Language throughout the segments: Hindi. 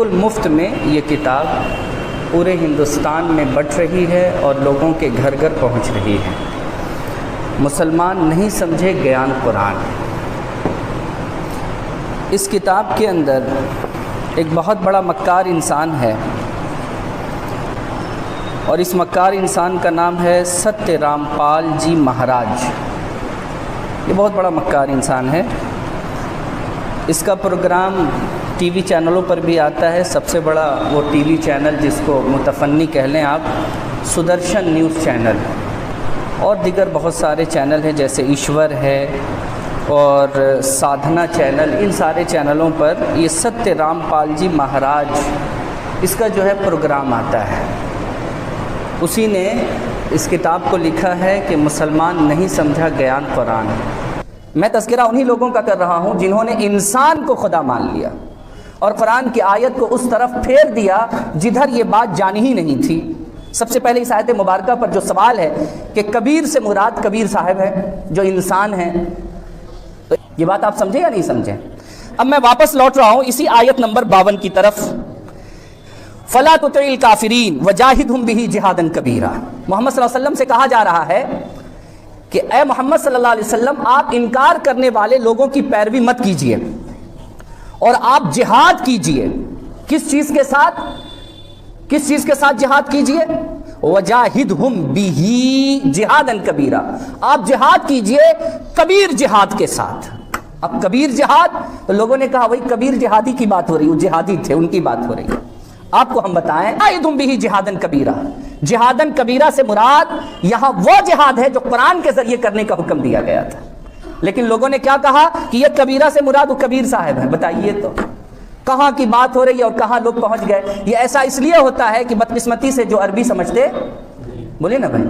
बिल्कुल मुफ्त में ये किताब पूरे हिंदुस्तान में बँट रही है और लोगों के घर घर पहुंच रही है। मुसलमान नहीं समझे ज्ञान कुरान। इस किताब के अंदर एक बहुत बड़ा मक्कार इंसान है और इस मक्कार इंसान का नाम है सत्य रामपाल जी महाराज। ये बहुत बड़ा मक्कार इंसान है। इसका प्रोग्राम टीवी चैनलों पर भी आता है। सबसे बड़ा वो टीवी चैनल जिसको मुतफन्नी कह लें आप, सुदर्शन न्यूज़ चैनल, और दीगर बहुत सारे चैनल हैं जैसे ईश्वर है और साधना चैनल। इन सारे चैनलों पर ये सत्य रामपाल जी महाराज इसका जो है प्रोग्राम आता है। उसी ने इस किताब को लिखा है कि मुसलमान नहीं समझा ज्ञान कुरान। मैं तज़किरा उन्हीं लोगों का कर रहा हूँ जिन्होंने इंसान को खुदा मान लिया और कुरान की आयत को उस तरफ फेर दिया जिधर ये बात जानी ही नहीं थी। सबसे पहले इस आयत मुबारका पर जो सवाल है कि कबीर से मुराद कबीर साहब है जो इंसान है, तो ये बात आप समझे या नहीं समझे? अब मैं वापस लौट रहा हूँ इसी आयत नंबर 52 की तरफ। फला तुतिल काफिरीन वजाहिदहुम बिही जिहादन कबीरा। मोहम्मद सल्लल्लाहु अलैहि वसल्लम से कहा जा रहा है कि ए मोहम्मद सल्लल्लाहु अलैहि वसल्लम, आप इनकार करने वाले लोगों की पैरवी मत कीजिए और आप जिहाद कीजिए। किस चीज के साथ? किस चीज के साथ जिहाद कीजिए? वजाहिदहुम बिही जिहादन कबीरा। आप जिहाद कीजिए कबीर जिहाद के साथ। अब कबीर जिहाद, तो लोगों ने कहा वही कबीर जिहादी की बात हो रही है, वो जिहादी थे, उनकी बात हो रही है। आपको हम बताएं, आइदुम बिही जिहादन कबीरा। जिहादन कबीरा से मुराद यहां वो जिहाद है जो कुरान के जरिए करने का हुक्म दिया गया था। लेकिन लोगों ने क्या कहा कि ये कबीरा से मुराद वो कबीर साहब है। बताइए तो कहां की बात हो रही है और कहां लोग पहुंच गए। ये ऐसा इसलिए होता है कि बदकिस्मती से जो अरबी समझते, बोलिए ना भाई,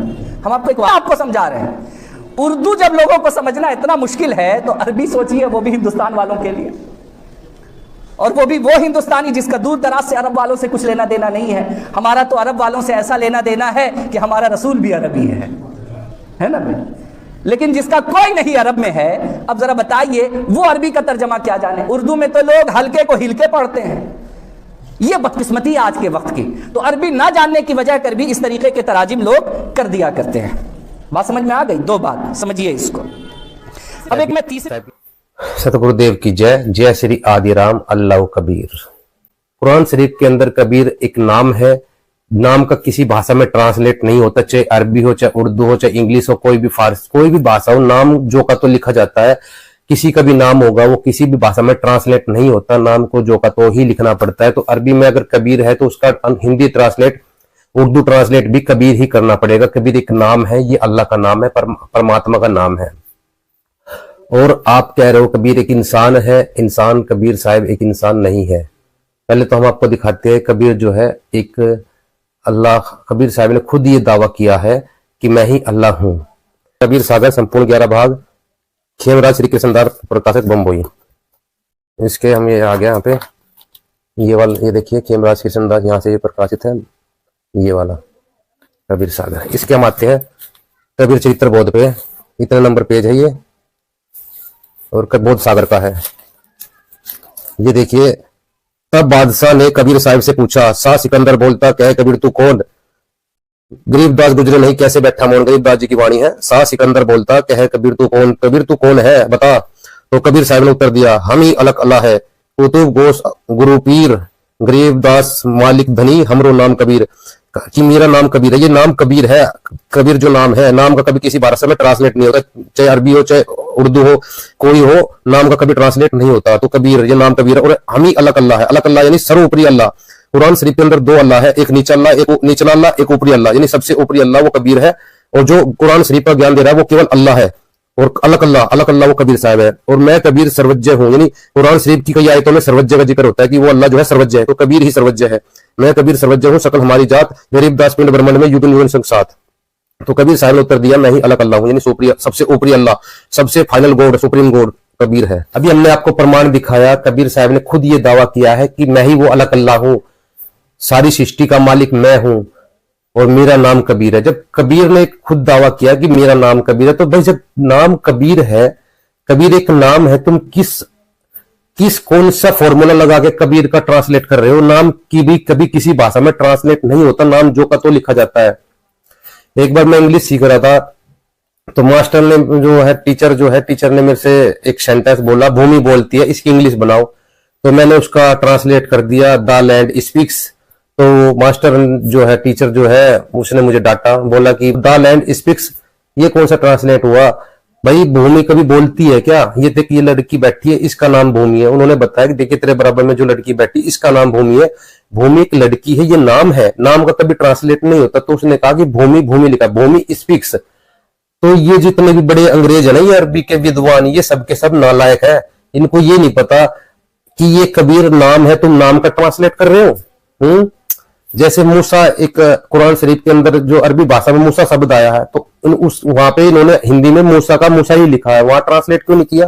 हम आपको एक बात आपको समझा रहे हैं। उर्दू जब लोगों को समझना इतना मुश्किल है तो अरबी सोचिए, वो भी हिंदुस्तान वालों के लिए, और वो भी वो हिंदुस्तानी जिसका दूर दराज से अरब वालों से कुछ लेना देना नहीं है। हमारा तो अरब वालों से ऐसा लेना देना है कि हमारा रसूल भी अरबी है ना भाई। लेकिन जिसका कोई नहीं अरब में है, अब जरा बताइए वो अरबी का तर्जमा क्या जाने। उर्दू में तो लोग हल्के को हिलके पढ़ते हैं। ये बदकिस्मती आज के वक्त की। तो अरबी ना जानने की वजह कर भी इस तरीके के तराजिम लोग कर दिया करते हैं। बात समझ में आ गई? दो बात समझिए इसको। अब एक मैं तीसरे। सतगुरुदेव की जय। जय श्री आदिराम अल्लाह कबीर। कुरान शरीफ के अंदर कबीर एक नाम है। नाम का किसी भाषा में ट्रांसलेट नहीं होता, चाहे अरबी हो, चाहे उर्दू हो, चाहे इंग्लिश हो, कोई भी फारसी, कोई भी भाषा हो, नाम जो का तो लिखा जाता है। किसी का भी नाम होगा वो किसी भी भाषा में ट्रांसलेट नहीं होता, नाम को जो का तो ही लिखना पड़ता है। तो अरबी में अगर कबीर है तो उसका हिंदी ट्रांसलेट, उर्दू ट्रांसलेट भी कबीर ही करना पड़ेगा। कबीर एक नाम है, ये अल्लाह का नाम है, परमात्मा का नाम है। और आप कह रहे हो कबीर एक इंसान है। इंसान, कबीर साहब एक इंसान नहीं है। पहले तो हम आपको दिखाते हैं कबीर जो है एक अल्लाह। कबीर साहब ने खुद ये दावा किया है कि मैं ही अल्लाह हूं। कबीर सागर संपूर्ण 11 भाग, खेमराज श्री कृष्णदास प्रकाशक बम्बई। इसके हम ये आ गया यहाँ पे, ये वाला, ये देखिए खेमराज कृष्णदास, यहाँ से ये प्रकाशित है, ये वाला कबीर सागर। इसके हम आते हैं कबीर चरित्र बोध पे। इतने नंबर पेज है ये, और बोध सागर का है। ये देखिए, तब बादशाह ने कबीर साहब से पूछा, शाह सिकंदर बोलता, कहे कबीर तू कौन? गरीबदास गुजरे नहीं कैसे बैठा मौन। गरीबदास जी की वाणी है। शाह सिकंदर बोलता, कहे कबीर तू कौन? कबीर तू कौन है बता। तो कबीर साहब ने उत्तर दिया, हम ही अलग अल्लाह है, कुतुब गोश गुरु पीर, गरीबदास मालिक धनी, हमरो नाम कबीर। कि मेरा नाम कबीर है। ये नाम कबीर है। कबीर जो नाम है, नाम का कभी किसी भाषा में ट्रांसलेट नहीं होता, चाहे अरबी हो, चाहे उर्दू हो, कोई हो, नाम का कभी ट्रांसलेट नहीं होता। तो कबीर, ये नाम कबीर है। और हम ही अलग अल्लाह है। अलग अल्लाह यानी सर्वोपरि अल्लाह। कुरान शरीफ के अंदर दो अल्लाह है, एक नीचा अल्लाह, एक निचला अल्लाह, एक ऊपरी अल्लाह, यानी सबसे ऊपरी अल्लाह वो कबीर है। और जो कुरान शरीफ का ज्ञान दे रहा है वो केवल अल्लाह है। और अलग अल्लाह वो कबीर साहब है। और मैं कबीर सर्वज्ञ हूं, यानी कुरान शरीफ की कई आयतों में सर्वज्ञ का जिक्र होता है कि वो अल्लाह जो है सर्वज्ञ है, तो कबीर ही सर्वज्ञ है। मैं कबीर सर्वज्ञ हूं, सकल हमारी जात, गरीबदास पिंड ब्रह्मंड में युगन युगन संग साथ। तो कबीर साहब ने उत्तर दिया, मैं ही अलग अल्लाह हूं, यानी सबसे ऊपरी अल्लाह, सबसे final God, supreme God Kabir है। अभी हमने आपको प्रमाण दिखाया, कबीर साहब ने खुद ये दावा किया है कि मैं ही वो अलग अल्लाह हूं, सारी सृष्टि का मालिक मैं हूं और मेरा नाम कबीर है। जब कबीर ने खुद दावा किया कि मेरा नाम कबीर है, तो भाई जब नाम कबीर है, कबीर एक नाम है, तुम किस किस कौन सा फॉर्मूला लगा के कबीर का ट्रांसलेट कर रहे हो? नाम की भी कभी किसी भाषा में ट्रांसलेट नहीं होता, नाम जो का तो लिखा जाता है। एक बार मैं इंग्लिश सीख रहा था, तो मास्टर ने टीचर ने मेरे से एक सेंटेंस बोला, भूमि बोलती है, इसकी इंग्लिश बनाओ। तो मैंने उसका ट्रांसलेट कर दिया, द लैंड स्पीक्स। तो मास्टर टीचर उसने मुझे डांटा, बोला कि द लैंड स्पीक्स ये कौन सा ट्रांसलेट हुआ भाई? भूमि कभी बोलती है क्या? ये देख, ये लड़की बैठी है, इसका नाम भूमि है। उन्होंने बताया कि देखिए तेरे बराबर में जो लड़की बैठी, इसका नाम भूमि है। भूमि एक लड़की है, ये नाम है, नाम का कभी ट्रांसलेट नहीं होता। तो उसने कहा कि भूमि लिखा, भूमि स्पीक्स। तो ये जितने भी बड़े अंग्रेज है ना, ये अरबी के विद्वान, ये सब के सब नालायक है। इनको ये नहीं पता कि ये कबीर नाम है, तुम नाम का ट्रांसलेट कर रहे हो। जैसे मूसा, एक कुरान शरीफ के अंदर जो अरबी भाषा में मूसा शब्द आया है, तो वहां पे इन्होंने हिंदी में मूसा का मूसा ही लिखा है, वहां ट्रांसलेट क्यों नहीं किया?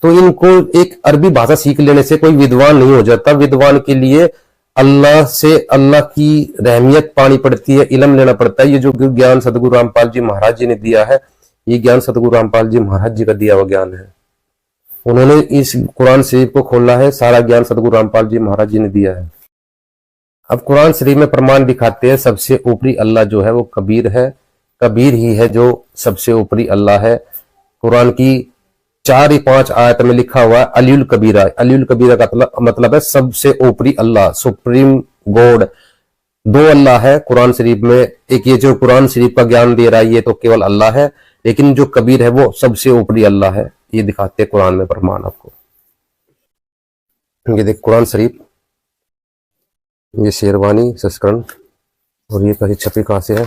तो इनको एक अरबी भाषा सीख लेने से कोई विद्वान नहीं हो जाता। विद्वान के लिए अल्लाह से, अल्लाह की रहमियत पानी पड़ती है, इल्म लेना पड़ता है। ये जो ज्ञान सदगुरु रामपाल जी महाराज जी ने दिया है, ये ज्ञान सदगुरु रामपाल जी महाराज जी का दिया हुआ ज्ञान है। उन्होंने इस कुरान शरीफ को खोला है, सारा ज्ञान सदगुरु रामपाल जी महाराज जी ने दिया है। अब कुरान शरीफ में प्रमाण दिखाते हैं सबसे ऊपरी अल्लाह जो है वो कबीर है। कबीर ही है जो सबसे ऊपरी अल्लाह है। कुरान की 4 या 5 आयत में लिखा हुआ है अलीउल कबीरा। अलीउल कबीरा का मतलब है सबसे ऊपरी अल्लाह, सुप्रीम गॉड। 2 अल्लाह है कुरान शरीफ में। एक ये जो कुरान शरीफ का ज्ञान दे रहा है ये तो केवल अल्लाह है, लेकिन जो कबीर है वो सबसे ऊपरी अल्लाह है। ये दिखाते हैं कुरान में प्रमाण आपको। ये देख कुरान शरीफ, ये शेरवानी संस्करण, और ये कहीं छपी कहां से है?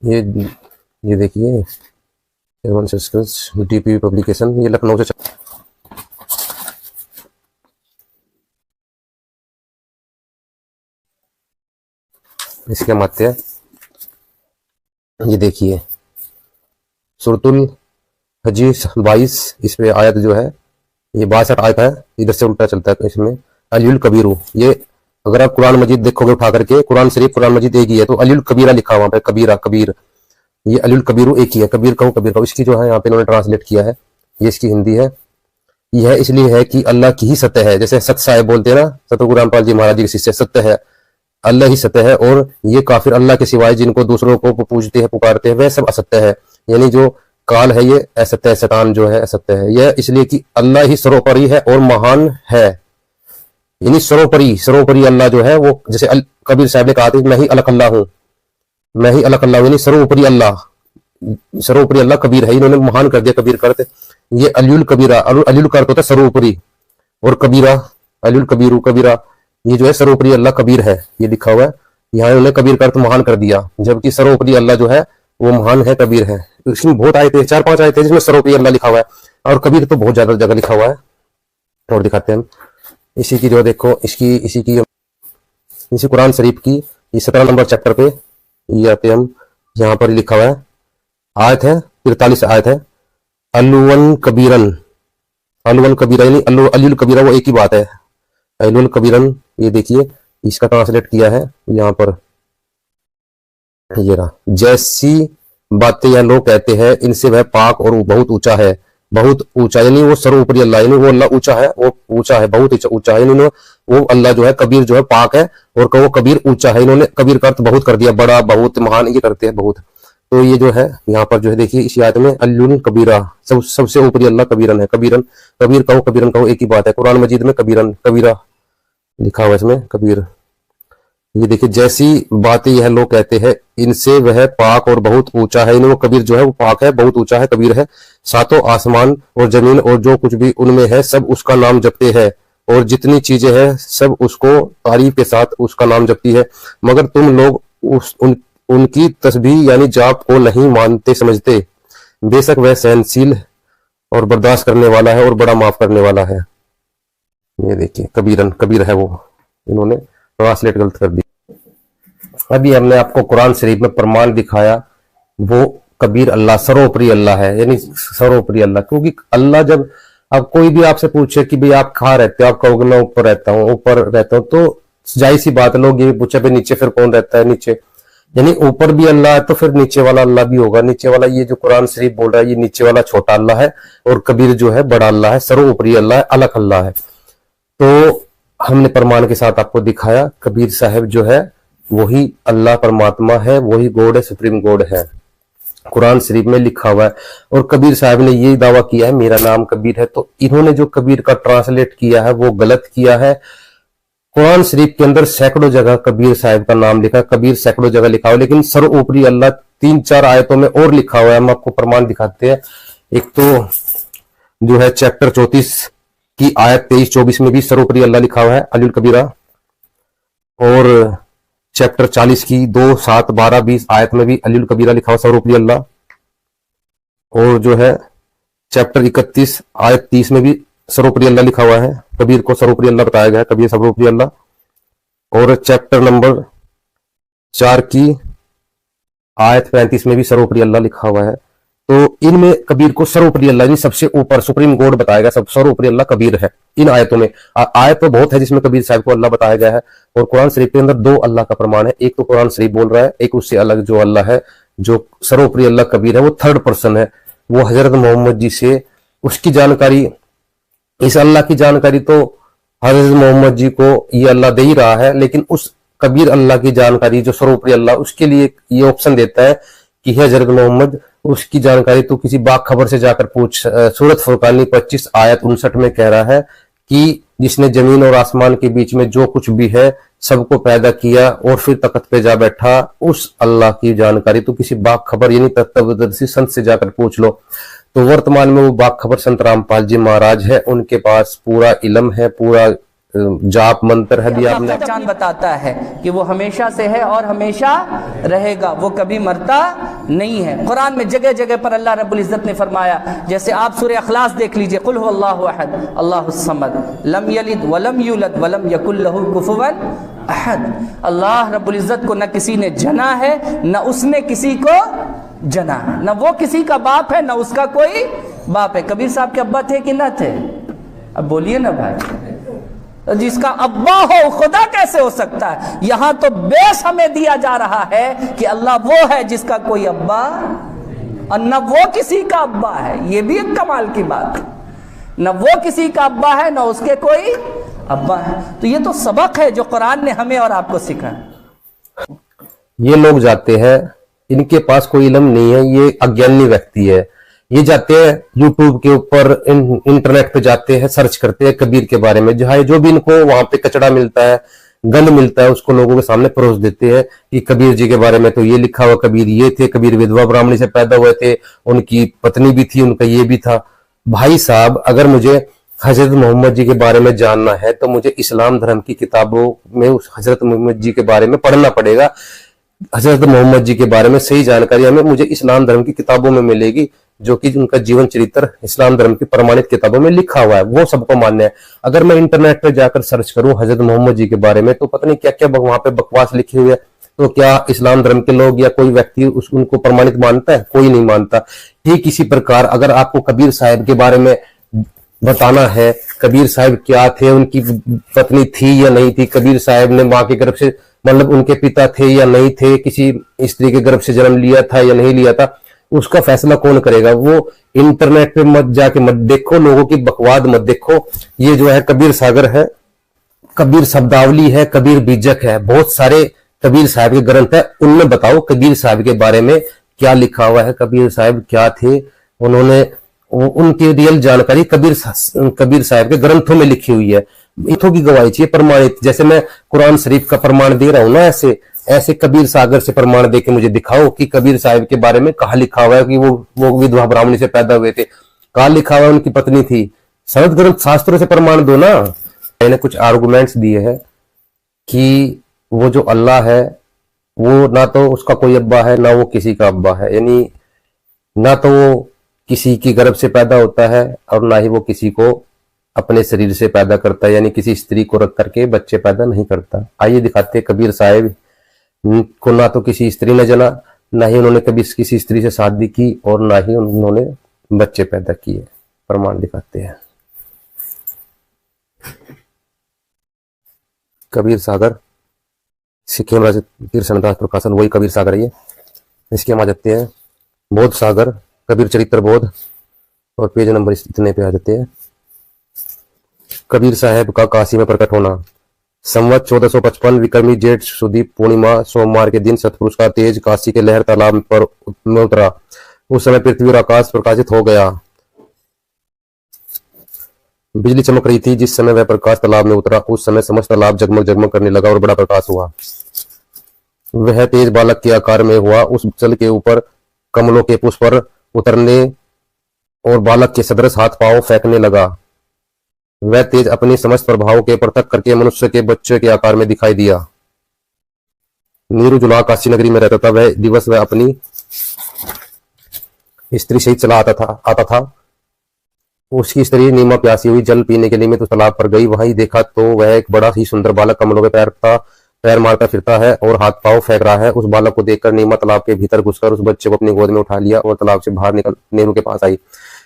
ये देखिए शेरवानी संस्करण, डीपी पब्लिकेशन, ये लखनऊ से इसके माते है। ये देखिए सूरतुल हजी 22, इस पे आयत जो है ये 62 आयत है, इधर से उल्टा चलता है इसमें। अलीउल कबीरू, ये अगर आप कुरान मजीद देखोगे उठा करके, कुरान शरीफ कुरान मजीद एक ही है, तो अलीउल कबीरा लिखा हुआ है, कबीरा कबीर। ये अलीउल कबीरू एक ही है, कबीर कहो कबीर कहो। इसकी जो है यहाँ पे इन्होंने ट्रांसलेट किया है, ये इसकी हिंदी है। यह इसलिए है कि अल्लाह की ही सत्य है, जैसे सत्य साहेब बोलते हैं ना, सतगुरु रामपाल जी महाराज जी के शिष्य, सत्य है, अल्लाह ही सत्य है। और ये काफिर अल्लाह के सिवाय जिनको दूसरों को पूजते हैं पुकारते हैं, वह सब असत्य है। यानी जो काल है ये असत्य है, शैतान जो है असत्य है। यह इसलिए कि अल्लाह ही सर्वोपरि है और महान है। यानी सर्वोपरि अल्लाह जो है वो, जैसे कबीर साहब ने कहा था मैं ही अलग अल्लाह हूं, मैं ही अलग अल्लाह हूं, यानी सर्वोपरि अल्लाह कबीर है। इन्होंने महान कर दिया कबीर करते। ये अलीउल कबीरा, अलीउल का अर्थ होता है सर्वोपरि, और कबीरा अलीउल कबीरू कबीरा, ये जो है सर्वोपरि अल्लाह कबीर है, ये लिखा हुआ है। यहाँ उन्होंने कबीर का अर्थ महान कर दिया, जबकि सर्वोपरि अल्लाह जो है वो महान है, कबीर है। इसमें बहुत आयतें, 4-5 आयतें जिसमें सर्वोपरि अल्लाह लिखा हुआ है, और कबीर तो बहुत ज्यादा जगह लिखा हुआ है। और दिखाते हैं हम इसी की, जो देखो इसी कुरान शरीफ की 17 नंबर चैप्टर पे ये आते हम, यहाँ पर लिखा हुआ है, आयत है 43 आयत है, अलुवन कबीरन, अलुवन कबीरा, यानी अलीउल कबीरा वो एक ही बात है, अलुवन कबीरन। ये देखिए इसका ट्रांसलेट किया है यहाँ पर, ये रहा। जैसी बातें यह लोग कहते हैं इनसे वह पाक और बहुत ऊंचा है, बहुत ऊंचा, यानी वो सर्वोपरि अल्लाह, यानी वो अल्लाह ऊंचा है, वो ऊंचा है, बहुत ऊंचा है, यानी वो अल्लाह जो है कबीर जो है पाक है, और वो कबीर ऊंचा है। इन्होंने कबीर का अर्थ बहुत कर दिया, बड़ा, बहुत, महान, ये करते हैं बहुत। तो ये जो है यहाँ पर जो है देखिए इस आयत में अल्लुल कबीरा, सबसे ऊपरी अल्लाह कबीरन है। कबीरन, कबीर कहो कबीरन कहो एक ही बात है। कुरान मजीद में कबीरन कबीरा लिखा हुआ इसमें कबीर। ये देखिए जैसी बातें यह लोग कहते हैं इनसे वह पाक और बहुत ऊंचा है, वो कबीर जो है वो पाक है, बहुत ऊंचा है, कबीर है। सातों आसमान और जमीन और जो कुछ भी उनमें है सब उसका नाम जपते हैं, और जितनी चीजें हैं सब उसको तारीफ के साथ उसका नाम जपती है, मगर तुम लोग उनकी तस्बीह यानी जाप को नहीं मानते समझते। बेशक वह सहनशील और बर्दाश्त करने वाला है और बड़ा माफ करने वाला है। ये देखिए कबीरन, कबीर है वो, इन्होंने ट्रांसलेट गलत कर दी। अभी हमने आपको कुरान शरीफ में प्रमाण दिखाया, वो कबीर अल्लाह सर्वोपरि अल्लाह है, यानी सर्वोपरि अल्लाह। क्योंकि अल्लाह, जब अब कोई भी आपसे पूछे कि भाई आप कहाँ रहते हो, आप कहोगे मैं ऊपर रहता हूँ, ऊपर रहता हूँ, तो जाहिर सी बात, लोग ये पूछे भाई नीचे फिर कौन रहता है नीचे, यानी ऊपर भी अल्लाह है तो फिर नीचे वाला अल्लाह भी होगा। नीचे वाला ये जो कुरान शरीफ बोल रहा है, ये नीचे वाला छोटा अल्लाह है और कबीर जो है बड़ा अल्लाह है, सर्वोपरि अल्लाह है, अलग अल्लाह है। तो हमने प्रमाण के साथ आपको दिखाया कबीर साहब जो है वही अल्लाह परमात्मा है, वही गॉड है, सुप्रीम गॉड है, कुरान शरीफ में लिखा हुआ है। और कबीर साहब ने ये दावा किया है मेरा नाम कबीर है। तो इन्होंने जो कबीर का ट्रांसलेट किया है वो गलत किया है। कुरान शरीफ के अंदर सैकड़ों जगह कबीर साहब का नाम लिखा, कबीर सैकड़ों जगह लिखा हुआ, लेकिन सर्वोपरि अल्लाह 3-4 आयतों में और लिखा हुआ है। हम आपको प्रमाण दिखाते हैं। एक तो जो है चैप्टर 34 की आयत 23-24 में भी सर्वोपरि अल्लाह लिखा हुआ है, अलील कबीरा। और चैप्टर 40 की 2, 7, 12, 20 आयत में भी अलील कबीरा लिखा हुआ सर्वोपरि अल्लाह। और जो है चैप्टर 31 आयत 30 में भी सर्वोपरि अल्लाह लिखा हुआ है, कबीर को सर्वोपरि अल्लाह बताया गया है, कबीर सर्वोपरि अल्लाह। और चैप्टर नंबर 4 की आयत 35 में भी सर्वोपरि अल्लाह लिखा हुआ है। तो इनमें कबीर को सर्वोपरि अल्लाह यानी सबसे ऊपर सुप्रीम गॉड बताया गया, सब सर्वोपरि अल्लाह कबीर है इन आयतों में। आयत तो बहुत है जिसमें कबीर साहब को अल्लाह बताया गया है। और कुरान शरीफ के अंदर 2 अल्लाह का प्रमाण है, एक तो कुरान शरीफ बोल रहा है, एक उससे अलग जो अल्लाह है जो सर्वोपरि अल्लाह कबीर है वो थर्ड पर्सन है, वो हजरत मोहम्मद जी से उसकी जानकारी, इस अल्लाह की जानकारी तो हजरत मोहम्मद जी को ये अल्लाह दे ही रहा है, लेकिन उस कबीर अल्लाह की जानकारी जो सर्वोपरि अल्लाह उसके लिए ये ऑप्शन देता है कि हजरत मोहम्मद उसकी जानकारी तो किसी बाखबर से जाकर पूछ। सूरत फुरकानी 25 आयत 59 में कह रहा है कि जिसने जमीन और आसमान के बीच में जो कुछ भी है सबको पैदा किया और फिर तख्त पे जा बैठा, उस अल्लाह की जानकारी तो किसी बाखबर यानी तत्वदर्शी संत से जाकर पूछ लो। तो वर्तमान में वो बाखबर संत रामपाल जी महाराज है, उनके पास पूरा इल्म है, पूरा जाप मंत्र है भी आपने। पहचान बताता है कि वो हमेशा से है और हमेशा रहेगा, वो कभी मरता नहीं है। कुरान में जगह जगह पर अल्लाह रब्बुल इज्जत ने फरमाया, जैसे आप सूरह इखलास देख लीजिए, कुल हुवल्लाहु अहद अल्लाहुस समद लम यलिद वलम यूलद वलम यकुल लहू कुफुवन अहद। अल्लाह रब्बुल इज्जत को न किसी ने जना है न उसने किसी को जना, न वो किसी का बाप है न उसका कोई बाप है। कबीर साहब के अब्बा थे कि न थे? अब बोलिए ना भाई, जिसका अब्बा हो खुदा कैसे हो सकता है? यहां तो बेस हमें दिया जा रहा है कि अल्लाह वो है जिसका कोई अब्बा और न वो किसी का अब्बा है। ये भी एक कमाल की बात है, न वो किसी का अब्बा है न उसके कोई अब्बा है। तो ये तो सबक है जो कुरान ने हमें और आपको सिखाया। ये लोग जाते हैं, इनके पास कोई इल्म नहीं है, ये अज्ञानी व्यक्ति है, ये जाते हैं यूट्यूब के ऊपर, इंटरनेट पे जाते हैं, सर्च करते हैं कबीर के बारे में, जो भी इनको वहां पे कचड़ा मिलता है, गंद मिलता है, उसको लोगों के सामने परोस देते हैं कि कबीर जी के बारे में तो ये लिखा हुआ, कबीर ये थे, कबीर विधवा ब्राह्मणी से पैदा हुए थे, उनकी पत्नी भी थी, उनका ये भी था। भाई साहब, अगर मुझे हजरत मोहम्मद जी के बारे में जानना है तो मुझे इस्लाम धर्म की किताबों में उस हजरत मोहम्मद जी के बारे में पढ़ना पड़ेगा। हजरत मोहम्मद जी के बारे में सही जानकारी हमें मुझे इस्लाम धर्म की किताबों में मिलेगी, जो कि उनका जीवन चरित्र इस्लाम धर्म की प्रमाणित किताबों में लिखा हुआ है, वो सबको मान्य है। अगर मैं इंटरनेट पर जाकर सर्च करूं हजरत मोहम्मद जी के बारे में तो पता नहीं क्या क्या वहां पे बकवास लिखी हुई है। तो क्या इस्लाम धर्म के लोग या कोई व्यक्ति उनको प्रमाणित मानता है? कोई नहीं मानता। ठीक इसी प्रकार अगर आपको कबीर साहब के बारे में बताना है, कबीर साहब क्या थे, उनकी पत्नी थी या नहीं थी, कबीर साहब ने माँ के गर्भ से, मतलब उनके पिता थे या नहीं थे, किसी स्त्री के गर्भ से जन्म लिया था या नहीं लिया था, उसका फैसला कौन करेगा? वो इंटरनेट पे मत जाके मत देखो, लोगों की बकवाद मत देखो। ये जो है कबीर सागर है, कबीर शब्दावली है, कबीर बीजक है, बहुत सारे कबीर साहब के ग्रंथ है, उनमें बताओ कबीर साहब के बारे में क्या लिखा हुआ है, कबीर साहब क्या थे, उन्होंने उनकी रियल जानकारी कबीर साहब के ग्रंथों में लिखी हुई है। इथों की गवाही चाहिए प्रमाणित, जैसे मैं कुरान शरीफ का प्रमाण दे रहा हूं ना, ऐसे कबीर सागर से प्रमाण दे के मुझे दिखाओ कि कबीर साहब के बारे में कहा लिखा हुआ है कि वो विधवा ब्राह्मणी से पैदा हुए थे, कहा लिखा हुआ है उनकी पत्नी थी। शरद ग्रंथ शास्त्रों से प्रमाण दो ना। मैंने कुछ आर्गुमेंट्स दिए हैं कि वो जो अल्लाह है वो ना तो उसका कोई अब्बा है ना वो किसी का अब्बा है, यानी ना तो वो किसी की गर्भ से पैदा होता है और ना ही वो किसी को अपने शरीर से पैदा करता है, यानी किसी स्त्री को रख करके बच्चे पैदा नहीं करता। आइए दिखाते हैं कबीर साहब को ना तो किसी स्त्री ने जना, ना ही उन्होंने कभी किसी स्त्री से शादी की और ना ही उन्होंने बच्चे पैदा किए। प्रमाण दिखाते हैं। कबीर सागर सिक्किम राज्य तीर्थदास प्रकाशन, वही कबीर सागर है ये। इसके हम आ जाते हैं बोध सागर, कबीर चरित्र बोध, और पेज नंबर इतने पे आ जाते हैं। कबीर साहब का काशी में प्रकट होना। संवत 1455 विक्रमी जेठ सुदी पूर्णिमा सोमवार के दिन सतपुरुष का तेज काशी के लहर तालाब पर में उतरा। उस समय पृथ्वी और आकाश प्रकाशित हो गया। बिजली चमक रही थी। जिस समय वह प्रकाश तालाब में उतरा उस समय समस्त तालाब जगमग जगमग करने लगा और बड़ा प्रकाश हुआ। वह तेज बालक के आकार में हुआ। उस जल के ऊपर कमलों के पुष्प पर उतरने और बालक के सदृश हाथ पांव फेंकने लगा। वह तेज अपनी समस्त प्रभाव के पृथक करके मनुष्य के बच्चे के आकार में दिखाई दिया। नीरू जुलाहा काशी नगरी में रहता था। वह दिवस वह अपनी स्त्री सहित चला आता था। उसकी स्त्री नीमा प्यासी हुई जल पीने के लिए तो तालाब पर गई। वहीं देखा तो वह एक बड़ा ही सुंदर बालक कमलों पे पैर मारता फिरता है और हाथ पांव फेंक रहा है। उस बालक को देखकर नीमा तालाब के भीतर घुसकर उस बच्चे को अपनी गोद में उठा लिया और तालाब से बाहर निकल नीरू के पास आई।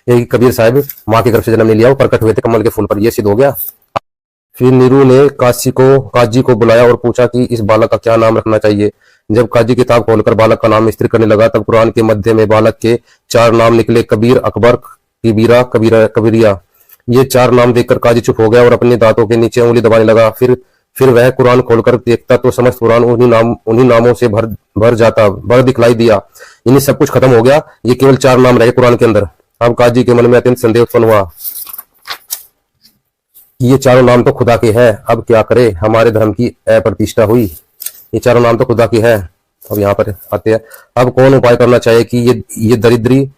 यही कबीर साहब माँ के गर्भ से जन्म ले लिया और प्रकट हुए थे कमल के फूल पर। यह सिद्ध हो गया। फिर नीरू ने काजी को बुलाया और पूछा कि इस बालक का क्या नाम रखना चाहिए। जब काजी किताब खोलकर बालक का नाम स्थिर करने लगा तब कुरान के मध्य में बालक के 4 नाम निकले, कबीर, अकबर, किबीरा, कबीरिया। ये 4 नाम देखकर काजी चुप हो गया और अपने दांतों के नीचे उंगली दबाने लगा। फिर वह कुरान खोलकर देखता तो समस्त कुरान उन्हीं नामों से भर दिखलाई दिया। इन्हीं सब कुछ खत्म हो गया। ये केवल 4 नाम रहे कुरान के अंदर। अब काजी के मन में अत्यंत संदेह उत्पन्न हुआ कि ये 4 नाम तो खुदा के हैं। अब क्या करे, हमारे धर्म की अप्रतिष्ठा हुई। ये 4 नाम तो खुदा की है। अब यहाँ पर आते हैं, अब कौन उपाय करना चाहिए कि ये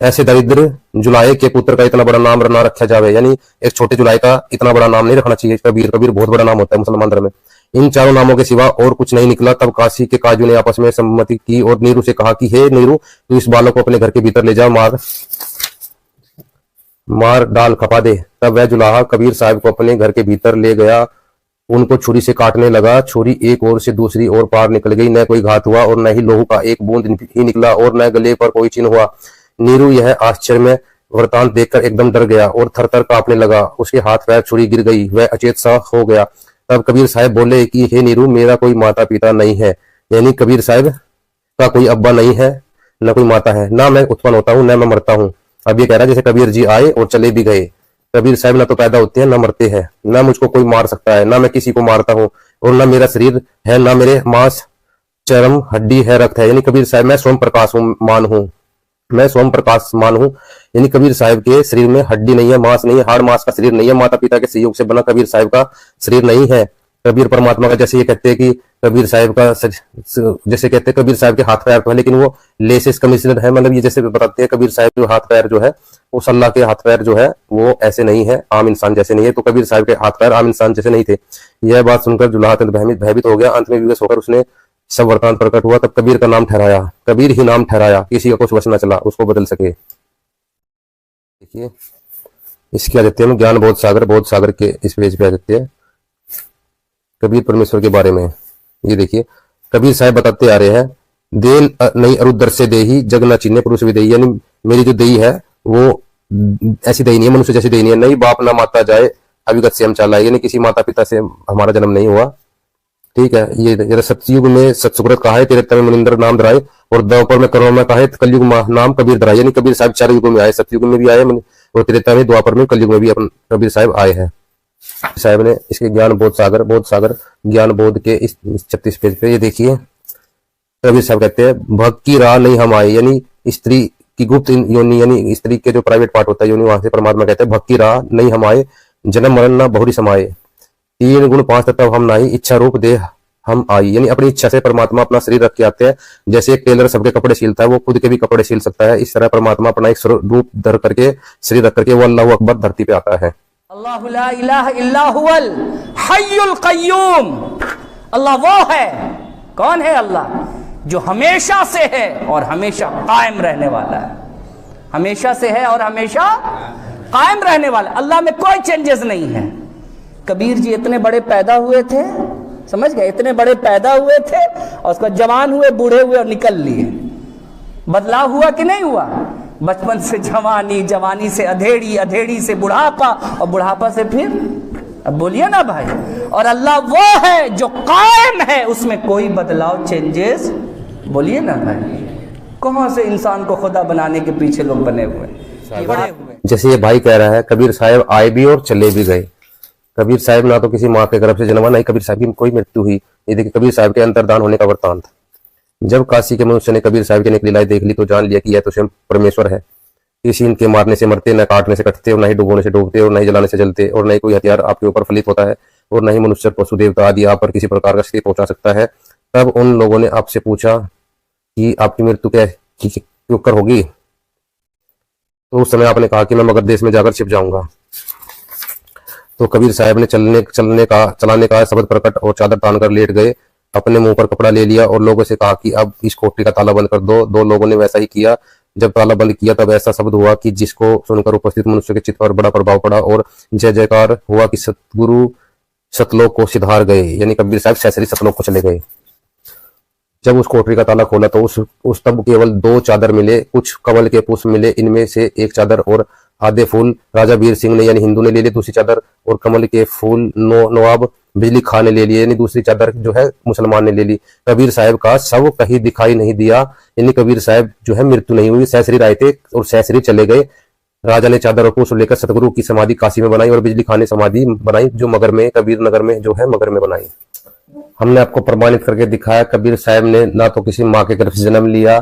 ऐसे दरिद्र जुलाहे के पुत्र का इतना बड़ा नाम ना रखा जावे। यानी एक छोटे जुलाहे का इतना बड़ा नाम नहीं रखना चाहिए। कबीर बहुत बड़ा नाम होता है मुसलमान धर्म में। इन 4 नामों के सिवा और कुछ नहीं निकला। तब काशी के काजू ने आपस में सम्मति की और नीरू से कहा कि हे नीरू, तू इस बालक को अपने घर के भीतर ले जा, मार डाल खपा दे। तब वह जुलाहा कबीर साहब को अपने घर के भीतर ले गया। उनको छुरी से काटने लगा। छुरी एक ओर से दूसरी ओर पार निकल गई। न कोई घात हुआ और न ही लोहू का एक बूंद ही निकला और न गले पर कोई चिन्ह हुआ। नीरू यह आश्चर्य में वृतांत देखकर एकदम डर गया और थर-थर कांपने लगा। उसके हाथ पैर छुरी गिर गई। वह अचेत सा हो गया। तब कबीर साहब बोले कि हे नीरू, मेरा कोई माता पिता नहीं है। यानी कबीर साहब का कोई अब्बा नहीं है, न कोई माता है। ना मैं उत्पन्न होता हूँ न मैं मरता हूँ। अब ये कह रहा है जैसे कबीर जी आए और चले भी गए। कबीर साहब ना तो पैदा होते हैं न मरते हैं। ना मुझको कोई मार सकता है, ना मैं किसी को मारता हूँ, और ना मेरा शरीर है, ना मेरे मांस चरम हड्डी है, रक्त है। यानी कबीर साहब मैं स्वयं प्रकाश हूँ। मैं स्वयं प्रकाशमान हूँ। यानी कबीर साहब के शरीर में हड्डी नहीं है, मांस नहीं है, हाड़ मांस का शरीर नहीं है। माता पिता के सहयोग से बना कबीर साहब का शरीर नहीं है। कबीर परमात्मा का, जैसे ये कहते हैं कि कबीर साहब का, जैसे कहते हैं कबीर साहब के हाथ पैर तो है लेकिन वो लेसेस कमिश्नर है। मतलब ये जैसे बताते हैं कबीर साहब के हाथ पैर जो है वो अल्लाह के हाथ पैर जो है वो ऐसे नहीं है, आम इंसान जैसे नहीं है। तो कबीर साहब के हाथ पैर आम इंसान जैसे नहीं थे। यह बात सुनकर जुलाहा अत्यंत भयभीत हो गया। अंत में विवश होकर उसने सब वृतांत प्रकट हुआ। तब कबीर का नाम ठहराया, कबीर ही नाम ठहराया। किसी का कुछ वश न चला उसको बदल सके। देखिए इसके आ जाते हैं ज्ञान बोध सागर के इस पेज पे आ जाते हैं कबीर परमेश्वर के बारे में। ये देखिए कबीर साहब बताते आ रहे हैं, देन नहीं अरुदर से देही जग न चिन्ह पुरुष विदेही। यानी मेरी जो देही है वो ऐसी देही नहीं है, मनुष्य जैसी देही नहीं है। नहीं बाप ना माता जाए अविगत से हम चाला। यानी किसी माता पिता से हमारा जन्म नहीं हुआ। ठीक है। ये जरा सतयुग में सतसुकृत कहा है, तिरत्तर में मुनिंदर नाम धराए, और द्वापर में करुणा में कहा है, कलयुग नाम कबीर धराए। यानी कबीर साहब 4 युगों में आए, सतयुग में भी आए और तिरत्तर में, द्वापर में, कलयुग में भी अपन कबीर साहब आए हैं। साहब ने इसके ज्ञान बोध सागर ज्ञान बोध के इस 36 पेज पे ये देखिए कबीर साहब कहते हैं, भक्त की राह नहीं हम आए। यानी स्त्री की गुप्त योनि, यानी स्त्री के जो प्राइवेट पार्ट होता है योनि, वहां से परमात्मा कहते हैं भक्त की राह नहीं हम आए, जन्म मरण न बहुरी समाये, 3 गुण 5 तत्व हम नाही, इच्छा रूप देह हम आई। यानी अपनी इच्छा से परमात्मा अपना शरीर रख के आते हैं। जैसे एक टेलर सबके कपड़े सिलता है वो खुद के भी कपड़े सिल सकता है। इस तरह परमात्मा अपना एक रूप धर करके शरीर रख करके वो अल्लाह अकबर धरती पे आता है। अल्लाहु ला इलाहा इल्ला हुवल हय्युल क़य्यूम। अल्लाह वो है, कौन है अल्लाह? जो हमेशा से है और हमेशा कायम रहने वाला है। हमेशा से है और हमेशा कायम रहने वाला। अल्लाह में कोई चेंजेस नहीं है। कबीर जी इतने बड़े पैदा हुए थे, समझ गए, इतने बड़े पैदा हुए थे और उसका जवान हुए, बूढ़े हुए और निकल लिए। बदलाव हुआ कि नहीं हुआ? बचपन से जवानी, जवानी से अधेड़ी, अधेड़ी से बुढ़ापा और बुढ़ापा से फिर, अब बोलिए ना भाई, और अल्लाह वो है जो कायम है, उसमें कोई बदलाव, चेंजेस, बोलिए ना भाई, कहाँ से इंसान को खुदा बनाने के पीछे लोग बने हुए, बड़े हुए। जैसे ये भाई कह रहा है, कबीर साहब आए भी और चले भी गए। कबीर साहब ना तो किसी माँ के गर्भ से जन्मा, ना ही कबीर साहब की कोई मृत्यु हुई। ये देखिए कबीर साहब के अंतर्धान होने का वृत्तांत। जब काशी के मनुष्य ने कबीर साहब की नेक लीलाएं देख ली तो जान लिया कि यह तो स्वयं परमेश्वर है। किसी इनके मारने से मरते, न काटने से कटते, और न ही डुबोने से डूबते, और न ही जलाने से जलते, और न ही कोई हथियार आपके ऊपर फलित होता है, और न ही मनुष्य, पशु, देवता आदि आप पर किसी प्रकार का क्षति पहुंचा सकता है। तब उन लोगों ने आपसे पूछा कि आपकी मृत्यु क्यों कर होगी? तो उस समय आपने कहा कि मैं मगध देश में जाकर छिप जाऊंगा। तो कबीर साहब ने चलाने का शब्द प्रकट और चादर तान कर लेट गए, अपने मुंह पर कपड़ा ले लिया और लोगों से कहा कि अब इस कोठरी का ताला बंद कर दो। दो लोगों ने वैसा ही किया। जब ताला बंद किया तब ऐसा शब्द हुआ कि जिसको सुनकर उपस्थित मनुष्य के चित्त पर बड़ा प्रभाव पड़ा और जय जयकार हुआ कि सतगुरु सतलोक को सिधार गए, यानी कबीर साहब सैसरी सतलोक को चले गए। जब उस कोठरी का ताला खोला तो उस तब केवल 2 चादर मिले, कुछ कमल के पुष्प मिले। इनमें से एक चादर और आधे फूल राजा वीर सिंह ने यानी हिंदू ने ले लिए, दूसरी चादर और कमल के फूल नवाब बिजली खान ने ले लिए, यानी दूसरी चादर जो है मुसलमान ने ले ली। कबीर साहब का शव कहीं दिखाई नहीं दिया, यानी कबीर साहब जो है मृत्यु नहीं हुई, सैसरी आए थे और सैसरी चले गए। राजा ने चादर और पुष्प लेकर सतगुरु की समाधि काशी में बनाई और बिजली खान ने समाधि बनाई जो मगर में, कबीर नगर में जो है मगर में बनाई। हमने आपको प्रमाणित करके दिखाया कबीर साहब ने ना तो किसी माँ के गर्भ से जन्म लिया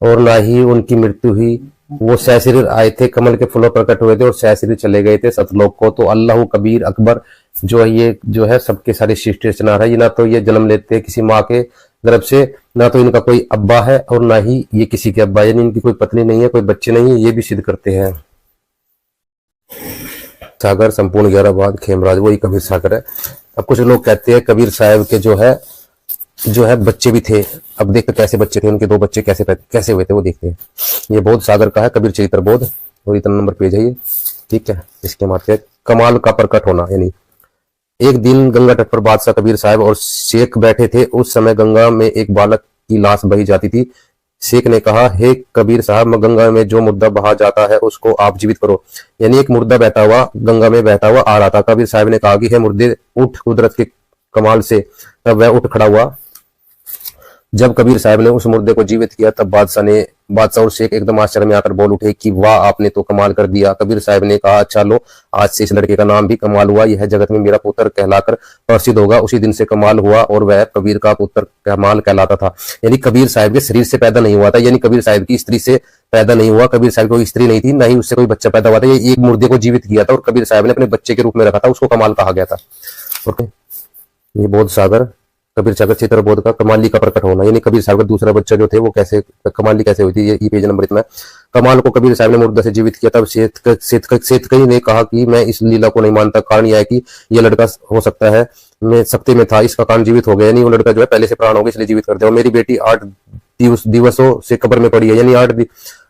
और ना ही उनकी मृत्यु हुई। वो सैसरी आए थे, कमल के फूलों प्रकट हुए थे और सैसरी चले गए थे सतलोक को। तो अल्लाह कबीर अकबर जो है ये जो है सबके सारे सृष्टि रचना है। ये ना तो ये जन्म लेते हैं किसी माँ के गर्भ से, ना तो इनका कोई अब्बा है और ना ही ये किसी के अब्बा, यानी इनकी कोई पत्नी नहीं है, कोई बच्चे नहीं है, ये भी सिद्ध करते हैं। सागर संपूर्ण 11 बाद खेमराज वही कबीर सागर है। अब कुछ लोग कहते हैं कबीर साहब के जो है बच्चे भी थे। अब देखते कैसे बच्चे थे, उनके 2 बच्चे कैसे हुए थे वो देखते हैं। ये बोध सागर का है, कबीर चरित्र बोध, और इतना नंबर पेज है ये, ठीक है। इसके माथे कमाल का प्रकट होना, यानी एक दिन गंगा तट पर बादशाह कबीर साहब और शेख बैठे थे। उस समय गंगा में एक बालक की लाश बही जाती थी। शेख ने कहा, हे कबीर साहब, गंगा में जो मुर्दा बहा जाता है उसको आप जीवित करो, यानी एक मुर्दा बहता हुआ गंगा में बहता हुआ आ रहा था। कबीर साहब ने कहा कि हे मुर्दे उठ कुदरत के कमाल से। तब वह उठ खड़ा हुआ। जब कबीर साहब ने उस मुर्दे को जीवित किया तब बादशाह और शेख एकदम आश्चर्य में आकर बोल उठे कि वाह, आपने तो कमाल कर दिया। कबीर साहब ने कहा, अच्छा लो, आज से इस लड़के का नाम भी कमाल हुआ, यह जगत में मेरा पुत्र कहलाकर प्रसिद्ध होगा। उसी दिन से कमाल हुआ और वह कबीर का पुत्र कमाल कहलाता था। यानी कबीर साहब के शरीर से पैदा नहीं हुआ था, यानी कबीर साहब की स्त्री से पैदा नहीं हुआ। कबीर साहब कोई स्त्री नहीं थी, ना ही उससे कोई बच्चा पैदा हुआ था। ये एक मुर्दे को जीवित किया था और कबीर साहब ने अपने बच्चे के रूप में रखा था, उसको कमाल कहा गया था। ओके, ये बोध सागर कबीर सागर चित्र बोध का कमाली का प्रकट होना, यानी कबीर साहब का दूसरा बच्चा जो थे वो कैसे कमाली कैसे हुई थी, ये पेज नंबर इतना। कमाल को कबीर साहब ने मुर्दा से जीवित किया। तब सेठकई ने कहा कि मैं इस लीला को नहीं मानता, कारण यह है कि यह लड़का हो सकता है मैं सख्ते में था, इसका कान जीवित हो गया, यानी वो लड़का जो है पहले से प्राण हो गया इसलिए जीवित कर दिया। मेरी बेटी 8 दिवसों से कब्र में पड़ी है, यानी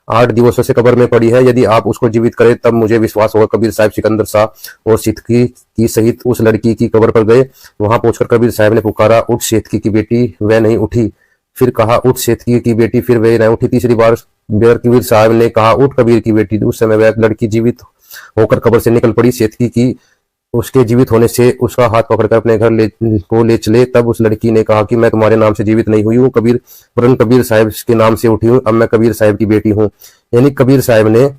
8 दिवसों से कब्र में पड़ी है, यदि आप उसको जीवित करें तब मुझे विश्वास होगा। कबीर साहब सिकंदर शाह और सिद्धकी की सहित उस लड़की की कब्र पर गए। वहां पहुंचकर कबीर साहब ने पुकारा, उठ सेठकी की बेटी, वह नहीं उठी। फिर कहा, उठ सेठकी की बेटी, फिर वह नहीं उठी। तीसरी बार कबीर साहब ने कहा, उठ कबीर की बेटी। उस समय वह लड़की जीवित होकर कब्र से निकल पड़ी। सेठकी की उसके जीवित होने से उसका हाथ पकड़कर अपने घर ले चले। तब उस लड़की ने कहा कि मैं तुम्हारे नाम से जीवित नहीं हुई हूँ, कबीर साहब के नाम से उठी हूँ, अब मैं कबीर साहब की बेटी हूँ। यानी कबीर साहब ने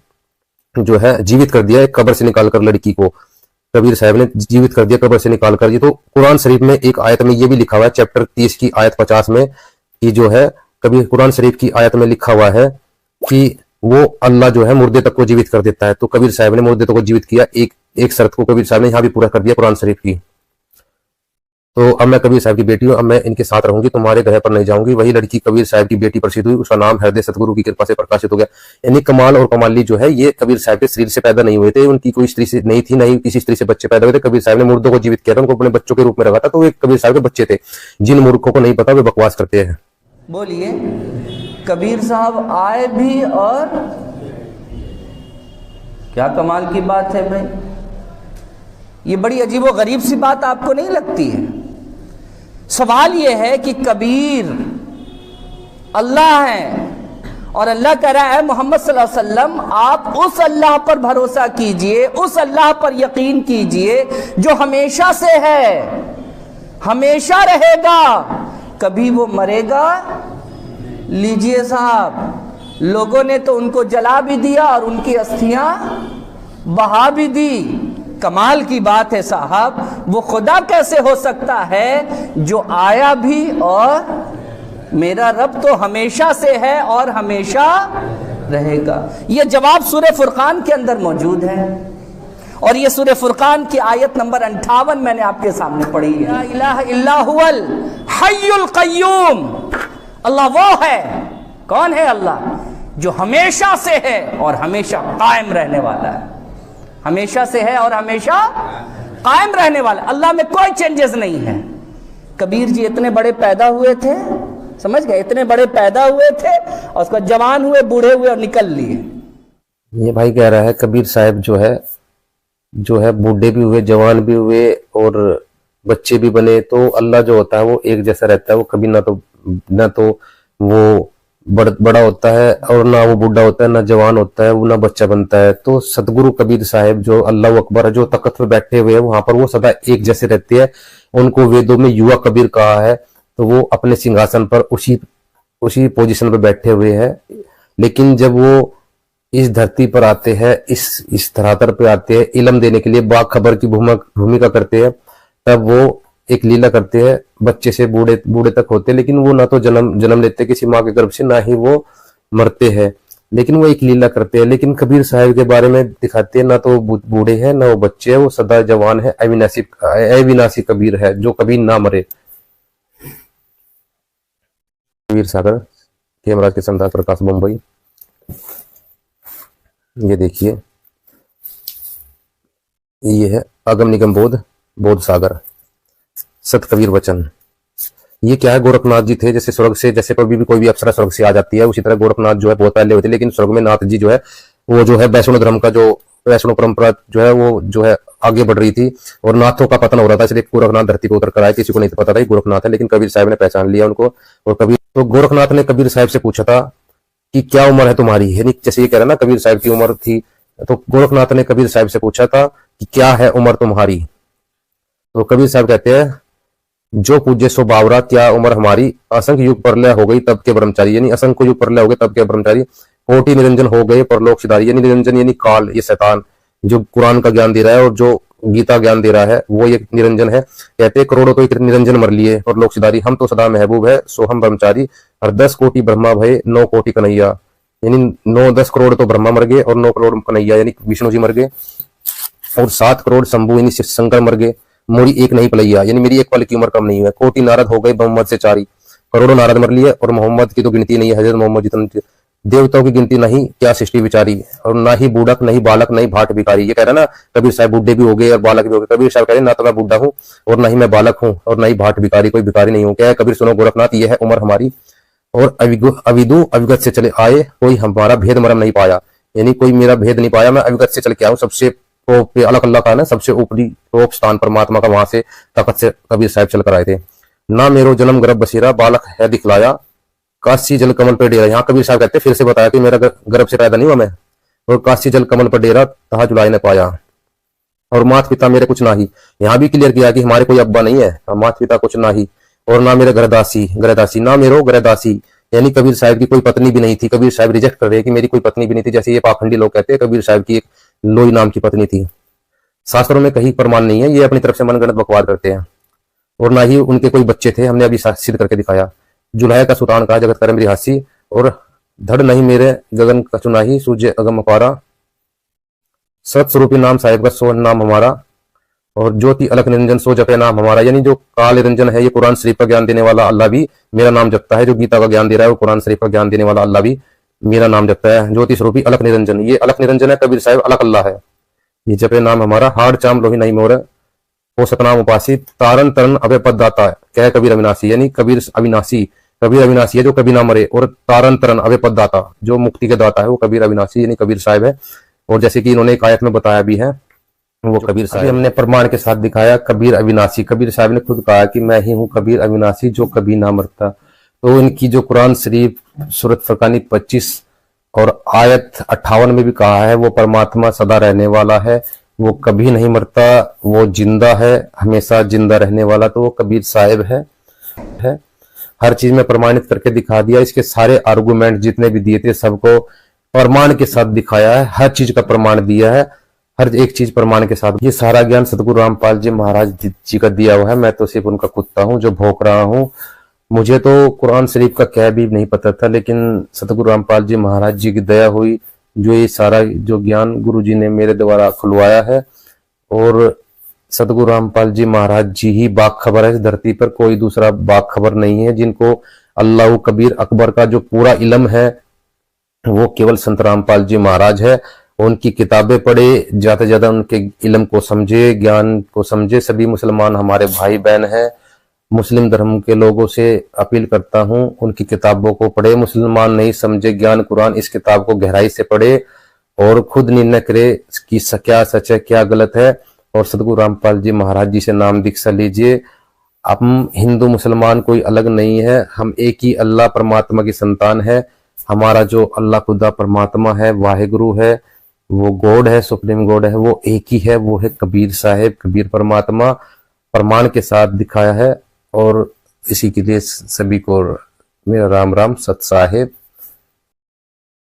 जो है जीवित कर दिया एक कब्र से निकालकर लड़की को, कबीर साहब ने जीवित कर दिया कब्र से निकालकर। ये तो कुरान शरीफ में एक आयत में ये भी लिखा हुआ है, चैप्टर 30 की आयत 50 में, कि जो है कबीर कुरान शरीफ की आयत में लिखा हुआ है कि वो अल्लाह जो है मुर्दे तक को जीवित कर देता है। तो कबीर साहब ने मुर्दे तक को जीवित किया, एक शर्त को कबीर साहब ने यहाँ भी पूरा कर दिया कुरान शरीफ की। तो अब मैं कबीर साहब की बेटी हूँ, अब मैं इनके साथ रहूंगी, तुम्हारे ग्रह पर नहीं जाऊंगी। वही लड़की कबीर साहब की बेटी प्रसिद्ध हुई, उसका नाम हृदय सतगुरु की कृपा से प्रकाशित हो गया। यानी कमाल और कमाली जो है ये कबीर साहब के शरीर से पैदा नहीं हुए थे, उनकी कोई स्त्री से नहीं थी, नहीं किसी स्त्री से बच्चे पैदा हुए थे। कबीर साहब ने मुर्दों को जीवित किया था, उनको अपने बच्चों के रूप में रखा था, तो वे कबीर साहब के बच्चे थे। जिन मूर्खों को नहीं पता वे बकवास करते हैं। बोलिए, कबीर साहब आए भी और क्या कमाल की बात है भाई। ये बड़ी अजीबो गरीब सी बात आपको नहीं लगती है? सवाल ये है कि कबीर अल्लाह है और अल्लाह कह रहा है मोहम्मद सल्लल्लाहु अलैहि वसल्लम आप उस अल्लाह पर भरोसा कीजिए, उस अल्लाह पर यकीन कीजिए जो हमेशा से है, हमेशा रहेगा, कभी वो मरेगा। लीजिए साहब, लोगों ने तो उनको जला भी दिया और उनकी अस्थियां बहा भी दी। कमाल की बात है साहब, वो खुदा कैसे हो सकता है जो आया भी और मेरा रब तो हमेशा से है और हमेशा रहेगा। यह जवाब सूरह फुरकान के अंदर मौजूद है और यह सूरह फुरकान की आयत नंबर 58 मैंने आपके सामने पढ़ी है। ला इलाहा इल्ला हुवल हय्युल क़य्यूम, अल्लाह वो है, कौन है? अल्लाह जो हमेशा से है और हमेशा कायम रहने वाला है, हमेशा से है और हमेशा कायम रहने वाला। अल्लाह में कोई चेंजेस नहीं है। कबीर जी इतने बड़े पैदा हुए थे, समझ गए, इतने बड़े पैदा हुए थे और उसका जवान हुए, बूढ़े हुए और निकल लिए। ये भाई कह रहा है कबीर साहब जो है बूढ़े भी हुए, जवान भी हुए और बच्चे भी बने, तो अल्लाह जो होता है वो एक जैसा रहता है। वो कभी ना तो वो बड़ा होता है और ना वो बूढ़ा होता है, ना जवान होता है, वो ना बच्चा बनता है। तो सतगुरु कबीर साहब जो अल्लाह अकबर है, जो तख्त पे बैठे हुए हैं, वहां पर वो सदा एक जैसे रहते हैं। उनको वेदों में युवा कबीर कहा है। तो वो अपने सिंहासन पर उसी पोजीशन पर बैठे हुए हैं। लेकिन जब वो इस धरती पर आते हैं, इस धरातल पे आते हैं, इल्म देने के लिए बाखबर की भूमिका करते हैं, तब वो एक लीला करते हैं। बच्चे से बूढ़े तक होते हैं, लेकिन वो ना तो जन्म लेते किसी माँ के गर्भ से, ना ही वो मरते हैं, लेकिन वो एक लीला करते हैं। लेकिन कबीर साहब के बारे में दिखाते हैं, ना तो वो बूढ़े हैं ना वो बच्चे हैं, वो सदा जवान है, अविनाशी कबीर है जो कभी ना मरे। कबीर सागर कैमराज के संदास प्रकाश मुंबई। ये देखिए, ये है अगम निगम बोध सागर, सत कबीर वचन। ये क्या है, गोरखनाथ जी थे। जैसे स्वर्ग से, जैसे कभी भी कोई भी अप्सरा स्वर्ग से आ जाती है, उसी तरह गोरखनाथ जो है बहुत पहले हुए थे। लेकिन स्वर्ग में नाथ जी जो है वो जो है वैष्णव धर्म का, जो वैष्णव परंपरा जो है वो जो है आगे बढ़ रही थी और नाथों का पतन हो रहा था, इसलिए गोरखनाथ धरती को उतर कर आए। किसी को नहीं पता था गोरखनाथ है, लेकिन कबीर साहब ने पहचान लिया उनको। और गोरखनाथ ने कबीर साहब से पूछा था कि क्या उम्र है तुम्हारी, यानी जैसे ये कह रहा ना कबीर साहब की उम्र थी, तो गोरखनाथ ने कबीर साहब से पूछा था कि क्या है उम्र तुम्हारी। तो कबीर साहब कहते हैं, जो पूज्य सो बावरा, क्या उम्र हमारी, असंख्य युग प्रलय हो गई तब के ब्रह्मचारी, यानी असंख्य युग प्रलय हो गए तब के ब्रह्मचारी, कोटि निरंजन हो गए परलोक सिधारी, यानी निरंजन यानी काल, ये शैतान जो कुरान का ज्ञान दे रहा है और जो गीता ज्ञान दे रहा है वो ये निरंजन है। कहते करोड़ों तो निरंजन मर लिए और लोक सिधारी, हम तो सदा महबूब है सो हम ब्रह्मचारी, और 10 कोटि ब्रह्मा भय 9 कोटि कन्हैया, यानी 9-10 करोड़ तो ब्रह्मा मर गए और 9 करोड़ कन्हैया यानी विष्णु जी मर गए, और 7 करोड़ शंभु यानी शंकर मर गए, मोरी एक नहीं पलैया, यानी मेरी एक पल की उम्र कम नहीं है, कोटि नारद हो गए मोहम्मद से चारी, करोड़ों नारद मर लिए और मोहम्मद की तो गिनती नहीं है, हजरत मोहम्मद जितने देवताओं की गिनती नहीं, क्या सृष्टि विचारी, और ना ही बूढ़क नहीं बालक नहीं भाट भिखारी। ये कह रहा है ना कबीर साहब बूढ़े भी हो गए और बालक भी हो गए। कबीर साहब कह रहे ना तो मैं बूढ़ा हूँ और ना ही मैं बालक हूँ और ना ही भाट भिखारी, कोई भिखारी नहीं हूँ। क्या है कबीर सुनो गोरखनाथ, ये है उम्र हमारी, और अविदु अविगत से चले आए, कोई हमारा भेद मरम नहीं पाया, यानी कोई मेरा भेद नहीं पाया, मैं अविगत से चल के आऊँ, सबसे पे अलग अल्लाह का ना सबसे ऊपरी टॉप स्थान परमात्मा का, वहां से तख्त से कबीर साहब चल कर आए थे। ना मेरो जन्म गर्भ बसेरा, बालक है दिखलाया, काशी जल कमल पर डेरा। यहाँ कबीर साहब कहते फिर से बताया कि मेरा गर्भ से पैदा नहीं हुआ मैं, और काशी जल कमल पर डेरा तहा जुलाई ने पाया, और माता पिता मेरे कुछ ना ही। यहाँ भी क्लियर किया कि हमारे कोई अब्बा नहीं है, माता पिता कुछ ना ही, और ना मेरे गृहदासी ना मेरो गृहदासी, यानी कबीर साहब की कोई पत्नी भी नहीं थी। कबीर साहब रिजेक्ट कर रहे हैं कि मेरी कोई पत्नी भी नहीं थी, जैसे ये पाखंडी लोग कहते हैं कबीर साहब की एक लोई नाम की पत्नी थी। शास्त्रों में कहीं प्रमाण नहीं है, ये अपनी तरफ से मनगढ़ंत बकवाद करते हैं। और ना ही उनके कोई बच्चे थे, हमने अभी सिद्ध करके दिखाया। जुल्हा का सुल्तान कहा जगत कर मेरी हासी, और धड़ नहीं मेरे गगन का चुनाही, सूर्य अगम अपारा, सतस्वरूपी नाम साहिब का सो नाम हमारा, और ज्योति अलख निरंजन सो जपे नाम हमारा। यानी जो काल निरंजन है, ये कुरान शरीफ का ज्ञान देने वाला अल्लाह भी मेरा नाम जपता है। जो गीता का ज्ञान दे रहा है वो कुरान शरीफ का ज्ञान देने वाला अल्लाह भी मेरा नाम जपता है। ज्योति स्वरूपी अलख निरंजन, ये अलख निरंजन है, कबीर साहब अलख अल्लाह है। ये जपे नाम हमारा, हाड़ चाम लोही नहीं मोर, हो सतनाम उपासी, तारन तरन अभय पद दाता है। क्या है कबीर अविनाशी, यानी कबीर अविनाशी है जो कभी ना मरे, और तारन तरन अभय पद दाता जो मुक्ति के दाता है वो कबीर अविनाशी यानी कबीर साहब है। और जैसे कि इन्होंने एक आयत में बताया भी है वो कबीर साहब, हमने प्रमाण के साथ दिखाया कबीर अविनाशी। कबीर साहब ने खुद कहा कि मैं ही हूँ कबीर अविनाशी जो कभी ना मरता। तो इनकी जो कुरान शरीफ सूरत फरकानी 25 और आयत 58 में भी कहा है, वो परमात्मा सदा रहने वाला है, वो कभी नहीं मरता, वो जिंदा है, हमेशा जिंदा रहने वाला, तो वो कबीर साहिब है। हर चीज में प्रमाणित करके दिखा दिया। इसके सारे आर्गुमेंट जितने भी दिए थे सबको प्रमाण के साथ दिखाया है, हर चीज का प्रमाण दिया है, हर एक चीज प्रमाण के साथ। ये सारा ज्ञान सतगुरु रामपाल जी महाराज जी का दिया हुआ है। मैं तो सिर्फ उनका कुत्ता हूँ जो भौंक रहा हूँ। मुझे तो कुरान शरीफ का क्या भी नहीं पता था, लेकिन सतगुरु रामपाल जी महाराज जी की दया हुई, जो ये सारा जो ज्ञान गुरु जी ने मेरे द्वारा खुलवाया है। और सतगुरु रामपाल जी महाराज जी ही बाखबर है इस धरती पर, कोई दूसरा बाखबर नहीं है। जिनको अल्लाह कबीर अकबर का जो पूरा इल्म है वो केवल संत रामपाल जी महाराज है। उनकी किताबें पढ़े, ज्यादा से ज्यादा उनके इल्म को समझे, ज्ञान को समझे। सभी मुसलमान हमारे भाई बहन हैं। मुस्लिम धर्म के लोगों से अपील करता हूं, उनकी किताबों को पढ़े। मुसलमान नहीं समझे ज्ञान कुरान, इस किताब को गहराई से पढ़े और खुद निर्णय करे कि क्या सच है क्या गलत है। और सतगुरु रामपाल जी महाराज जी से नाम दीक्षा लीजिए। हम हिंदू मुसलमान कोई अलग नहीं है, हम एक ही अल्लाह परमात्मा की संतान है। हमारा जो अल्लाह खुदा परमात्मा है, वाहिगुरु है, वो गॉड है, सुप्रीम गॉड है, वो एक ही है, वो है कबीर साहिब, कबीर परमात्मा। प्रमाण के साथ दिखाया है। और इसी के लिए सभी को मेरा राम राम, सत साहिब।